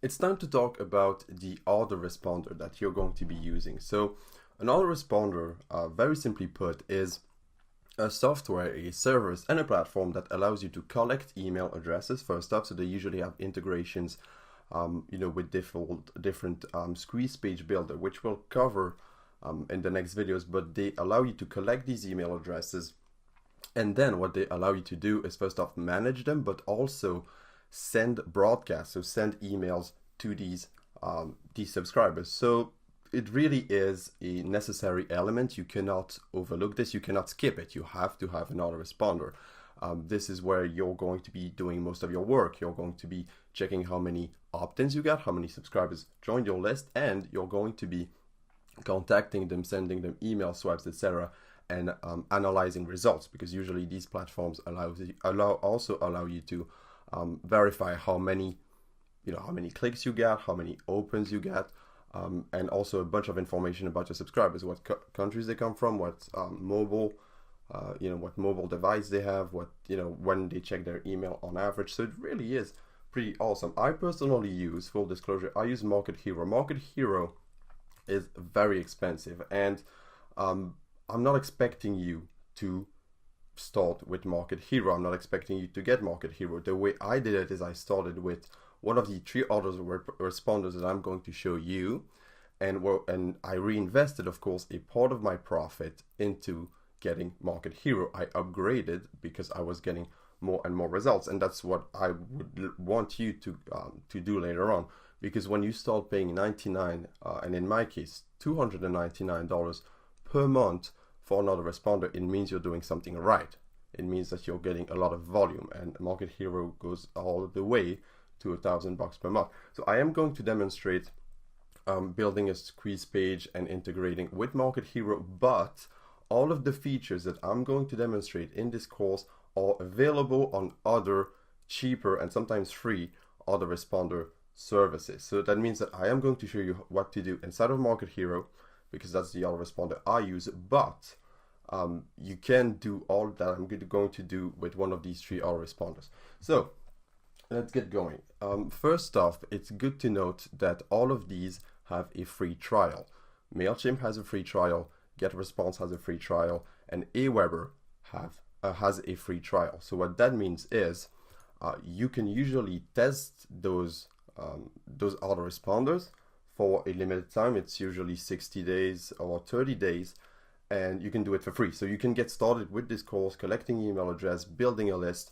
it's time to talk about the autoresponder that you're going to be using. So an autoresponder, very simply put, is a software, a service, and a platform that allows you to collect email addresses first up. So they usually have integrations, with different squeeze page builder, which we'll cover in the next videos. But they allow you to collect these email addresses, and then what they allow you to do is first off manage them, but also send broadcasts, so send emails to these subscribers. So it really is a necessary element. You cannot overlook this. You cannot skip it. You have to have an autoresponder. This is where you're going to be doing most of your work. You're going to be checking how many opt-ins you got, how many subscribers joined your list, and you're going to be contacting them, sending them email swipes, etc., and analyzing results, because usually these platforms allow you to verify how many clicks you get, how many opens you get, and also a bunch of information about your subscribers, what countries they come from, what mobile device they have, when they check their email on average. So it really is pretty awesome. I personally use, full disclosure, I use Market Hero. Market Hero is very expensive, and I'm not expecting you to start with Market Hero. I'm not expecting you to get Market Hero. The way I did it is I started with one of the 3 autoresponders that I'm going to show you, and I reinvested, of course, a part of my profit into getting Market Hero. I upgraded because I was getting more and more results, and that's what I would want you to do later on. Because when you start paying $99, and in my case $299 per month for an autoresponder, it means you're doing something right. It means that you're getting a lot of volume, and Market Hero goes all the way to $1,000 per month. So I am going to demonstrate building a squeeze page and integrating with Market Hero, but all of the features that I'm going to demonstrate in this course are available on other cheaper and sometimes free autoresponder services. So that means that I am going to show you what to do inside of Market Hero, because that's the autoresponder I use, but you can do all that I'm going to do with one of these 3 autoresponders. So let's get going. First off, it's good to note that all of these have a free trial. MailChimp has a free trial, GetResponse has a free trial, and Aweber has a free trial. So what that means is you can usually test those autoresponders for a limited time. It's usually 60 days or 30 days, and you can do it for free. So you can get started with this course, collecting email address, building a list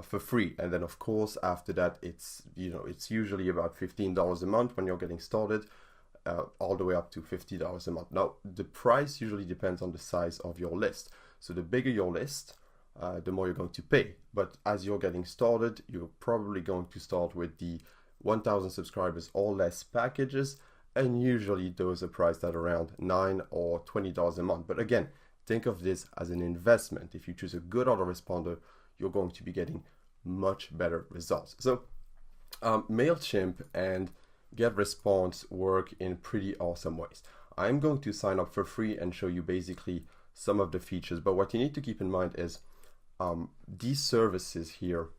for free. And then of course after that, it's usually about $15 a month when you're getting started, all the way up to $50 a month. Now the price usually depends on the size of your list. So the bigger your list, the more you're going to pay. But as you're getting started, you're probably going to start with the 1,000 subscribers or less packages, and usually those are priced at around $9 or $20 a month. But again, think of this as an investment. If you choose a good autoresponder, you're going to be getting much better results. So MailChimp and GetResponse work in pretty awesome ways. I'm going to sign up for free and show you basically some of the features, but what you need to keep in mind is these services here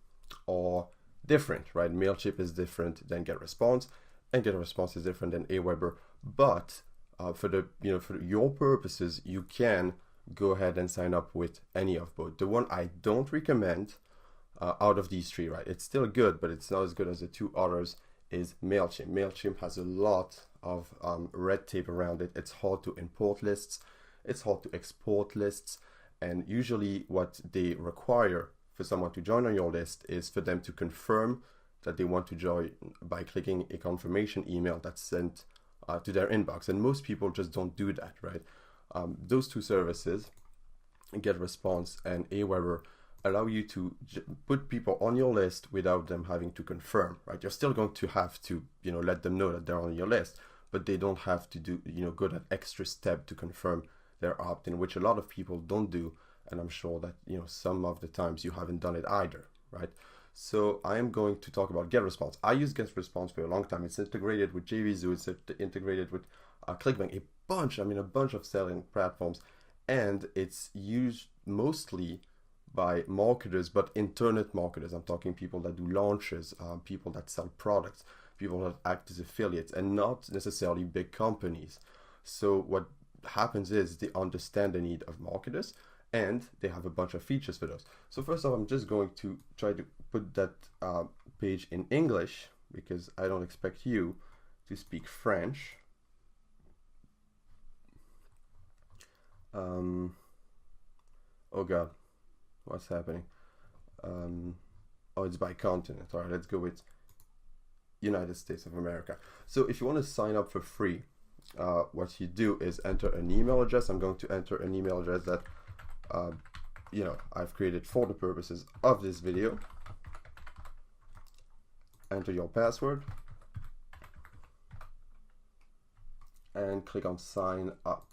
are different, right? MailChimp is different than GetResponse, and GetResponse is different than Aweber. But for your purposes, you can go ahead and sign up with any of both. The one I don't recommend out of these 3, right? It's still good, but it's not as good as the 2 others, is MailChimp. MailChimp has a lot of red tape around it. It's hard to import lists. It's hard to export lists. And usually what they require for someone to join on your list is for them to confirm that they want to join by clicking a confirmation email that's sent to their inbox. And most people just don't do that, right? Those 2 services, GetResponse and Aweber, allow you to put people on your list without them having to confirm, right? You're still going to have to, let them know that they're on your list, but they don't have to do, go that extra step to confirm their opt-in, which a lot of people don't do. And I'm sure that, some of the times you haven't done it either, right? So I am going to talk about GetResponse. I use GetResponse for a long time. It's integrated with JVZoo, it's integrated with ClickBank, a bunch of selling platforms, and it's used mostly by marketers, but internet marketers. I'm talking people that do launches, people that sell products, people that act as affiliates and not necessarily big companies. So what happens is they understand the need of marketers and they have a bunch of features for those. So first off, I'm just going to try to put that page in English because I don't expect you to speak French. Oh God, what's happening? Oh, it's by continent. All right, let's go with United States of America. So if you want to sign up for free, what you do is enter an email address. I'm going to enter an email address that I've created for the purposes of this video. Enter your password and click on sign up.